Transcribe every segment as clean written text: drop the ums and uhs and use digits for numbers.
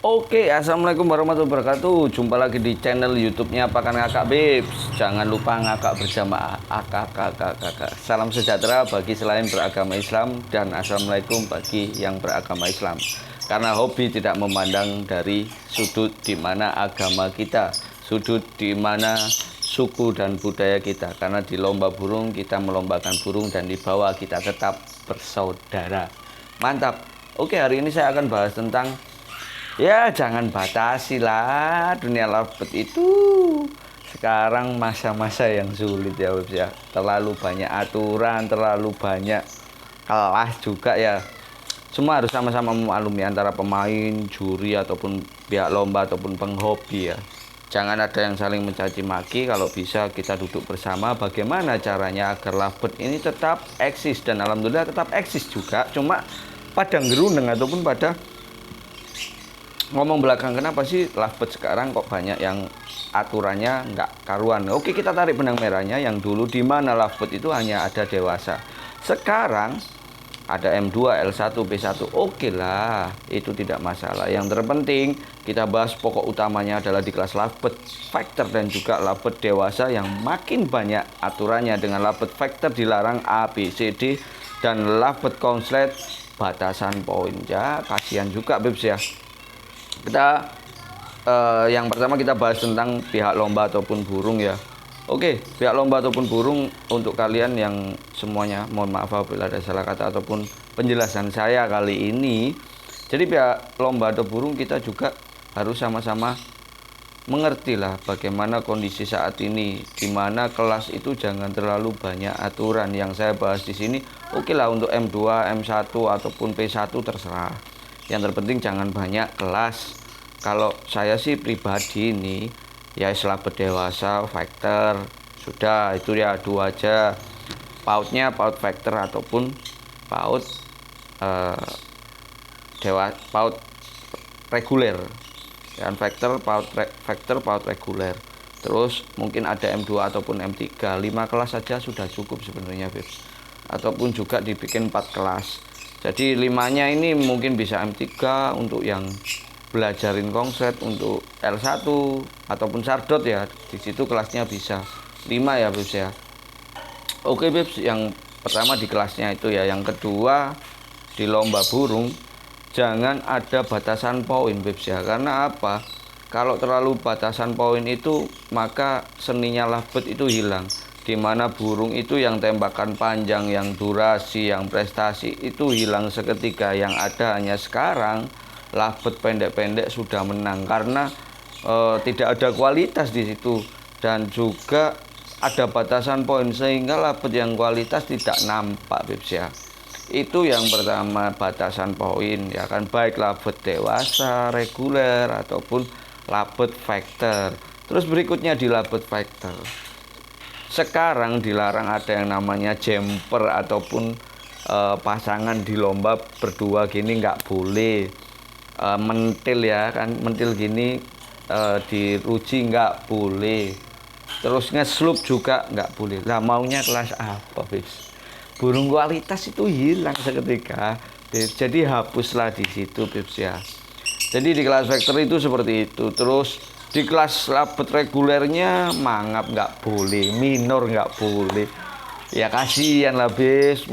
Oke, assalamualaikum warahmatullahi wabarakatuh. Jumpa lagi di channel YouTube-nya Pakan Ngakak Babes. Jangan lupa ngakak berjamaah. Kakak. Salam sejahtera bagi selain beragama Islam dan assalamualaikum bagi yang beragama Islam. Karena hobi tidak memandang dari sudut di mana agama kita, sudut di mana suku dan budaya kita. Karena di lomba burung kita melombakan burung dan di bawah kita tetap bersaudara. Mantap. Oke, hari ini saya akan bahas tentang ya, jangan batasi lah dunia lovebird itu. Sekarang masa-masa yang sulit ya, Beb ya. Terlalu banyak aturan, terlalu banyak kelas juga ya. Semua harus sama-sama memaklumi antara pemain, juri ataupun pihak lomba ataupun penghobi ya. Jangan ada yang saling mencaci maki. Kalau bisa kita duduk bersama bagaimana caranya agar lovebird ini tetap eksis, dan alhamdulillah tetap eksis juga. Cuma pada ngeruneng ataupun pada ngomong belakang, kenapa sih lovebird sekarang kok banyak yang aturannya nggak karuan. Oke, kita tarik benang merahnya. Yang dulu di mana lovebird itu hanya ada dewasa, sekarang ada M2, L1, P1. Oke lah, itu tidak masalah. Yang terpenting kita bahas pokok utamanya adalah di kelas lovebird factor dan juga lovebird dewasa yang makin banyak aturannya. Dengan lovebird factor dilarang A, B, C, D, dan lovebird konslet batasan poin. Ya kasihan juga Bebs ya. Kita yang pertama kita bahas tentang pihak lomba ataupun burung ya. Oke, pihak lomba ataupun burung, untuk kalian yang semuanya mohon maaf apabila ada salah kata ataupun penjelasan saya kali ini. Jadi pihak lomba atau burung kita juga harus sama-sama mengerti lah bagaimana kondisi saat ini, di mana kelas itu jangan terlalu banyak aturan. Yang saya bahas di sini oke lah untuk M2, M1 ataupun P1 terserah. Yang terpenting jangan banyak kelas. Kalau saya sih pribadi ini ya lovebird dewasa factor sudah, itu ya dua aja. Pautnya paut factor ataupun paut paut reguler. Dan factor paut reguler. Terus mungkin ada M2 ataupun M3, 5 kelas saja sudah cukup sebenarnya, Bebs. Ataupun juga dibikin 4 kelas. Jadi 5-nya ini mungkin bisa M3 untuk yang belajarin konslet, untuk L1 ataupun sardot ya. Di situ kelasnya bisa 5 ya, Bebs ya. Oke, Bebs, yang pertama di kelasnya itu ya. Yang kedua di lomba burung jangan ada batasan poin, Bebs ya. Karena apa? Kalau terlalu batasan poin itu maka seninya lovebird itu hilang. Di mana burung itu yang tembakan panjang, yang durasi, yang prestasi itu hilang seketika. Yang ada hanya sekarang lovebird pendek-pendek sudah menang karena tidak ada kualitas di situ, dan juga ada batasan poin sehingga lovebird yang kualitas tidak nampak, Bebs ya. Itu yang pertama, batasan poin ya kan, baik lovebird dewasa, reguler ataupun lovebird factor. Terus berikutnya di lovebird factor, sekarang dilarang ada yang namanya jumper ataupun pasangan di lomba berdua gini nggak boleh. Mentil ya kan, mentil gini diruji nggak boleh. Terus ngeslup juga nggak boleh. Lah maunya kelas apa, Bebs? Burung kualitas itu hilang seketika, Bebs. Jadi hapuslah di situ, Bebs ya. Jadi di kelas factor itu seperti itu. Terus di kelas lovebird regulernya mangap nggak boleh, minor nggak boleh. Ya kasihan lah, Bes.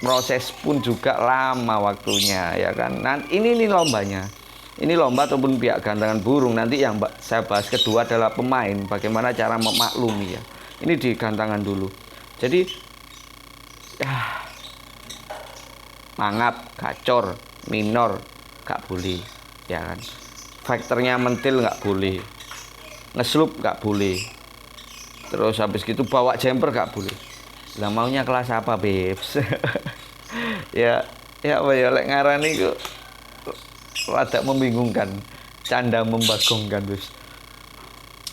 Proses pun juga lama waktunya ya kan. Nah, ini lombanya. Ini lomba ataupun pihak gantangan burung. Nanti yang saya bahas kedua adalah pemain, bagaimana cara memaklumi ya. Ini di gantangan dulu. Jadi ya, mangap, gacor, minor nggak boleh ya kan. Faktornya mentil nggak boleh, ngeslup nggak boleh. Terus habis gitu bawa jumper nggak boleh. Lah maunya kelas apa, Bebs? ya apa ya, lek ngarani kok rada membingungkan, canda membagongkan, Bebs.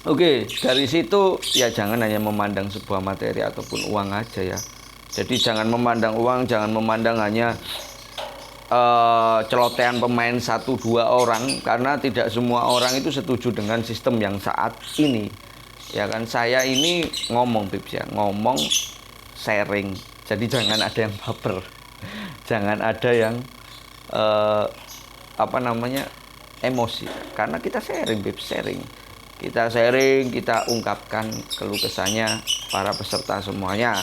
Oke, dari situ ya jangan hanya memandang sebuah materi ataupun uang aja ya. Jadi jangan memandang uang, jangan memandang hanya celotehan pemain 1-2 orang, karena tidak semua orang itu setuju dengan sistem yang saat ini ya kan. Saya ini ngomong, Bebs ya, ngomong sharing, jadi jangan ada yang baper, jangan ada yang emosi, karena kita sharing Beb, kita ungkapkan keluh kesahnya para peserta semuanya.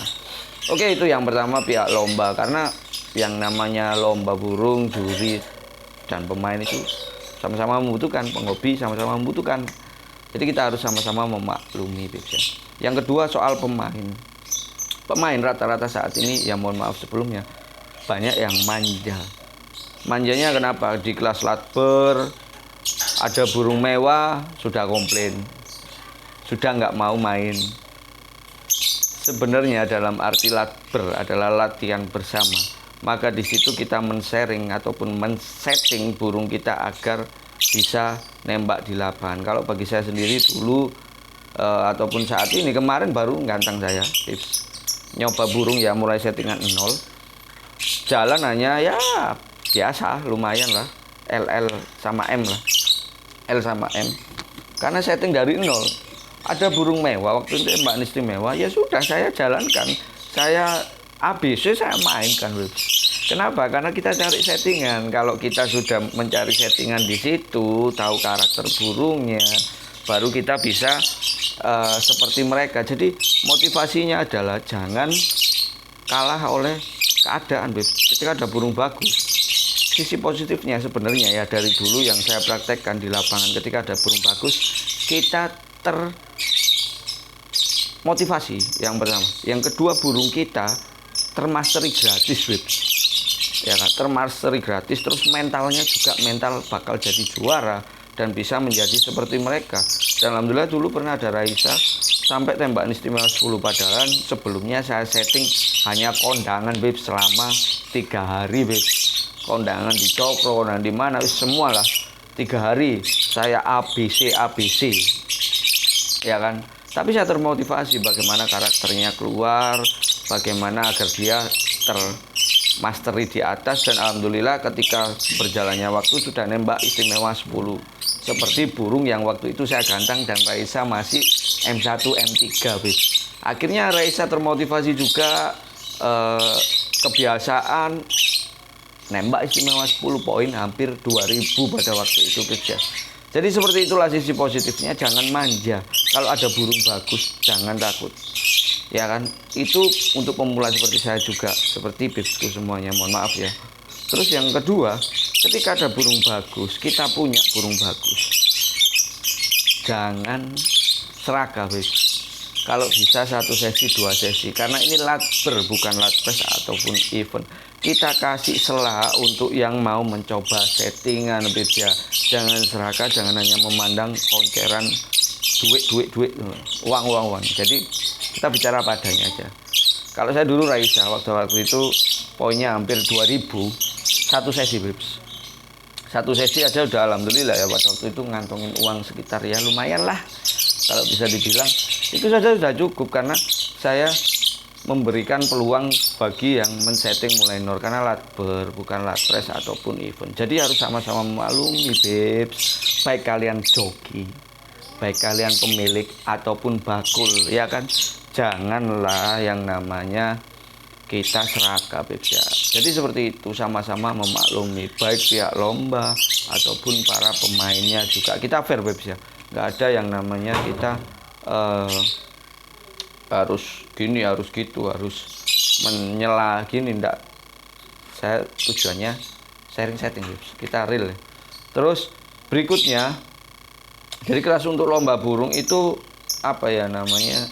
Oke, itu yang pertama pihak lomba, karena yang namanya lomba burung, juri dan pemain itu sama-sama membutuhkan, penghobi sama-sama membutuhkan. Jadi kita harus sama-sama memaklumi Beb. Yang kedua soal pemain. Pemain rata-rata saat ini, ya mohon maaf sebelumnya, banyak yang manja. Manjanya kenapa? Di kelas latber ada burung mewah sudah komplain, sudah nggak mau main. Sebenarnya dalam arti latber adalah latihan bersama. Maka di situ kita men-sharing ataupun men-setting burung kita agar bisa nembak di lapangan. Kalau bagi saya sendiri dulu ataupun saat ini, kemarin baru ganteng saya tips nyoba burung ya, mulai settingan 0. Jalan hanya ya biasa, lumayan lah, LL sama M lah, L sama M, karena setting dari 0. Ada burung mewah waktu itu, Mbak Nisti mewah, ya sudah saya jalankan, saya ABC saya mainkan. Kenapa? Karena kita cari settingan. Kalau kita sudah mencari settingan di situ, tahu karakter burungnya, baru kita bisa seperti mereka. Jadi motivasinya adalah jangan kalah oleh keadaan, Beb. Ketika ada burung bagus, sisi positifnya sebenarnya ya, dari dulu yang saya praktekkan di lapangan, ketika ada burung bagus, kita termotivasi, yang pertama. Yang kedua, burung kita termastery gratis, Beb. Ya kan, termastery gratis, terus mentalnya juga mental bakal jadi juara dan bisa menjadi seperti mereka. Dan alhamdulillah dulu pernah ada Raisa sampai tembakan istimewa 10 padaran. Sebelumnya saya setting hanya kondangan, Beb, selama 3 hari, Beb. Kondangan di Cokro, kondangan di mana, semua lah. 3 hari saya ABC ya kan. Tapi saya termotivasi bagaimana karakternya keluar, bagaimana agar dia termastery di atas. Dan alhamdulillah ketika berjalannya waktu sudah nembak istimewa 10. Seperti burung yang waktu itu saya gantang dan Raisa masih M1, M3, Beb. Akhirnya Raisa termotivasi juga, kebiasaan nembak istimewa 10 poin, hampir 2000 pada waktu itu, Beb. Jadi seperti itulah sisi positifnya, jangan manja. Kalau ada burung bagus, jangan takut. Ya kan? Itu untuk pemula seperti saya juga, seperti Bebsku semuanya, mohon maaf ya. Terus yang kedua, ketika ada burung bagus, kita punya burung bagus, jangan serakah, Beb. Kalau bisa 1 sesi 2 sesi, karena ini latber bukan latpes ataupun event. Kita kasih selah untuk yang mau mencoba settingan, Beb, ya. Jangan serakah, jangan hanya memandang konceran duit, uang. Jadi kita bicara padanya aja. Kalau saya dulu Raisa waktu itu poinnya hampir 2000 1 sesi, Beb. 1 sesi aja udah alhamdulillah ya, pada waktu itu ngantongin uang sekitar ya lumayan lah, kalau bisa dibilang itu saja sudah cukup, karena saya memberikan peluang bagi yang men-setting mulai nol, karena latber bukan latpres ataupun event. Jadi harus sama-sama memaklumi, Beb. Baik kalian joki, baik kalian pemilik ataupun bakul, ya kan, janganlah yang namanya kita serakah, Beb, ya. Jadi seperti itu, sama-sama memaklumi, baik pihak lomba ataupun para pemainnya juga kita fair, Beb, ya. Nggak ada yang namanya kita harus gini, harus gitu, harus menyela gini, enggak. Saya tujuannya sharing setting, Beb. Kita real ya. Terus berikutnya, jadi kelas untuk lomba burung itu apa ya namanya,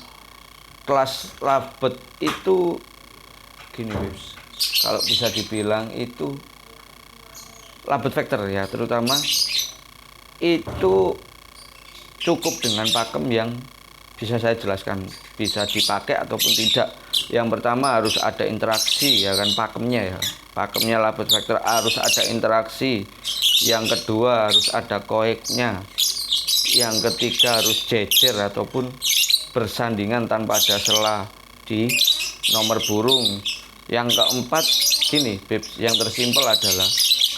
kelas labet itu gini, Beb. Kalau bisa dibilang itu labet factor ya, terutama itu cukup dengan pakem yang bisa saya jelaskan, bisa dipakai ataupun tidak. Yang pertama harus ada interaksi, ya kan, pakemnya ya. Pakemnya labet factor harus ada interaksi. Yang kedua harus ada koeknya. Yang ketiga harus jejer ataupun bersandingan tanpa ada celah di nomor burung. Yang keempat gini, Beb, yang tersimpel adalah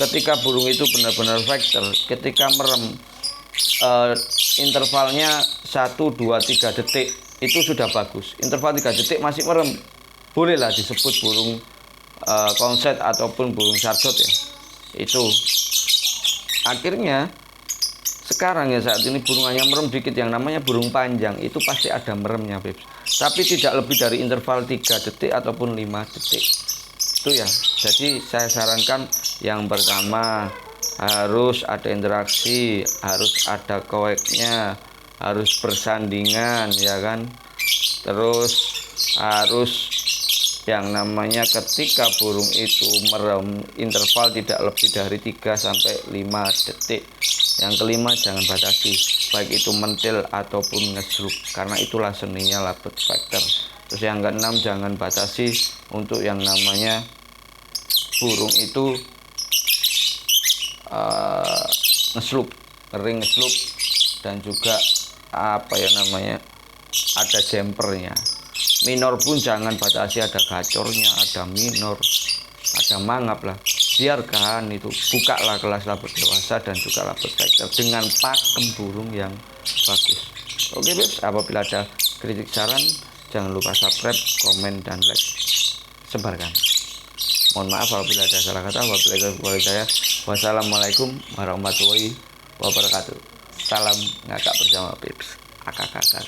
ketika burung itu benar-benar factor, ketika merem, intervalnya 1, 2, 3 detik itu sudah bagus. Interval 3 detik masih merem, bolehlah disebut burung konset ataupun burung sardot ya. Itu akhirnya Sekarang ya saat ini burung hanya merem dikit, yang namanya burung panjang itu pasti ada meremnya Beb. Tapi tidak lebih dari interval 3 detik ataupun 5 detik. Itu ya. Jadi saya sarankan yang pertama harus ada interaksi, harus ada koeknya, harus bersandingan ya kan. Terus harus yang namanya ketika burung itu merem interval tidak lebih dari 3 sampai 5 detik. Yang kelima, jangan batasi baik itu mentil ataupun ngejruk, karena itulah seninya lovebird factor. Terus yang keenam, jangan batasi untuk yang namanya burung itu ngesluk, kering ngesluk, dan juga apa ya namanya, ada jumpernya. Minor pun jangan batasi, ada gacornya, ada minor, ada mangap lah. Biarkan itu, bukalah kelas lovebird dewasa dan juga lovebird factor dengan pakem burung yang bagus. Oke Bebs, apabila ada kritik saran jangan lupa subscribe, komen, dan like, sebarkan. Mohon maaf apabila ada salah kata. Wassalamualaikum warahmatullahi wabarakatuh. Salam ngakak bersama Bebs. Akak-akak.